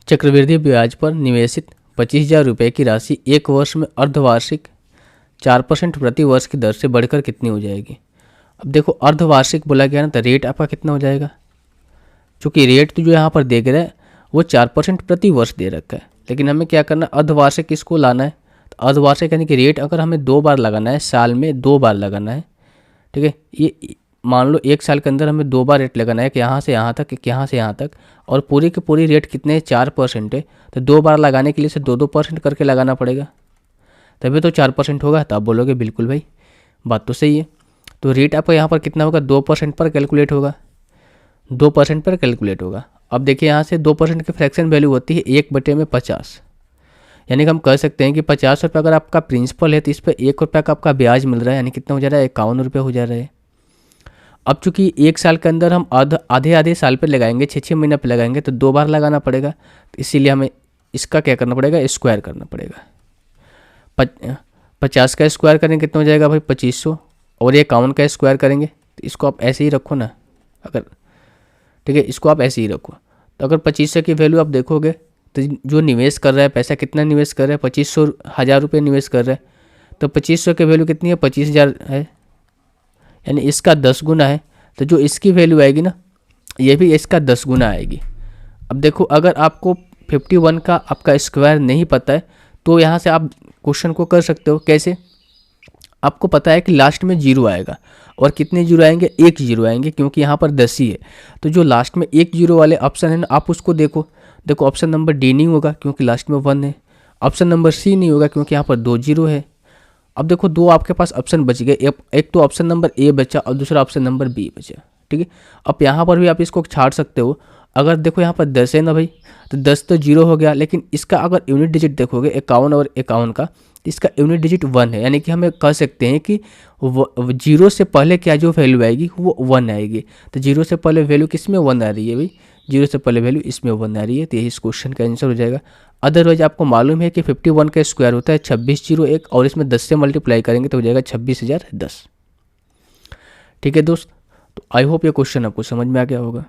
चक्रवृद्धि ब्याज पर निवेशित 25,000 रुपये की राशि एक वर्ष में अर्धवार्षिक 4% प्रति वर्ष की दर से बढ़कर कितनी हो जाएगी। अब देखो अर्धवार्षिक बोला गया ना, तो रेट आपका कितना हो जाएगा। चूँकि रेट तो जो यहाँ पर देख रहे हैं वो 4% प्रति वर्ष दे रखा है, लेकिन हमें क्या करना है, अर्धवार्षिक किसको लाना है। तो अर्धवार्षिक यानी कि रेट अगर हमें 2 बार लगाना है, साल में 2 बार लगाना है, ठीक है। ये मान लो 1 साल के अंदर हमें 2 बार रेट लगाना है कि यहाँ से यहाँ तक, यहाँ से यहाँ तक, और पूरी की पूरी रेट कितने 4% है। तो 2 बार लगाने के लिए से 2% करके लगाना पड़ेगा, तभी तो 4% होगा। तो आप बोलोगे बिल्कुल भाई बात तो सही है। तो रेट आपका यहाँ पर कितना होगा, 2% पर कैलकुलेट होगा, 2% पर कैलकुलेट होगा। अब देखिए यहाँ से 2% की फ्रैक्शन वैल्यू होती है 1/50, यानी कि हम कह सकते हैं कि 50 रुपये अगर आपका प्रिंसिपल है तो इस पर 1 रुपये का आपका ब्याज मिल रहा है, यानी कितना हो जा रहा है, 51 रुपये हो जा रहा है। अब चूंकि 1 साल के अंदर हम आधे साल पे लगाएंगे, 6 महीने पे लगाएंगे, तो 2 बार लगाना पड़ेगा। तो इसीलिए हमें इसका क्या करना पड़ेगा, स्क्वायर करना पड़ेगा। 50 का स्क्वायर करेंगे कितना हो जाएगा भाई 2500, और ये 51 का स्क्वायर करेंगे। तो इसको आप ऐसे ही रखो ना, अगर ठीक है, इसको आप ऐसे ही रखो। तो अगर 2500 की वैल्यू आप देखोगे तो जो निवेश कर रहा है पैसा, कितना निवेश कर रहा है, 25,000 रुपये निवेश कर रहा है। तो 2500 की वैल्यू कितनी है, 25,000 है, यानी इसका 10 गुना है। तो जो इसकी वैल्यू आएगी ना, ये भी इसका 10 गुना आएगी। अब देखो अगर आपको 51 का आपका स्क्वायर नहीं पता है तो यहाँ से आप क्वेश्चन को कर सकते हो। कैसे, आपको पता है कि लास्ट में 0 आएगा, और कितने 0 आएंगे, 1 0 आएंगे, क्योंकि यहाँ पर 10 ही है। तो जो लास्ट में 1 0 वाले ऑप्शन है ना, आप उसको देखो ऑप्शन नंबर डी नहीं होगा क्योंकि लास्ट में 1 है। ऑप्शन नंबर सी नहीं होगा क्योंकि यहाँ पर 2 0 है। अब देखो 2 आपके पास ऑप्शन बच गए, एक तो ऑप्शन नंबर ए बचा और दूसरा ऑप्शन नंबर बी बचा, ठीक है। अब यहाँ पर भी आप इसको छाड़ सकते हो। अगर देखो यहाँ पर 10 है ना भाई, तो 10 तो 0 हो गया, लेकिन इसका अगर यूनिट डिजिट देखोगे 51 और 51 का, इसका यूनिट डिजिट 1 है, यानी कि हमें कह सकते हैं कि 0 से पहले क्या जो वैल्यू आएगी वो 1 आएगी। तो 0 से पहले वैल्यू किस में 1 आ रही है भाई, 0 से पहले वैल्यू इसमें 1 आ रही है। तो यही इस क्वेश्चन का आंसर हो जाएगा। अदरवाइज आपको मालूम है कि 51 का स्क्वायर होता है 2601, और इसमें 10 से मल्टीप्लाई करेंगे तो हो जाएगा 26,010। ठीक है दोस्त, तो आई होप ये क्वेश्चन आपको समझ में आ गया होगा।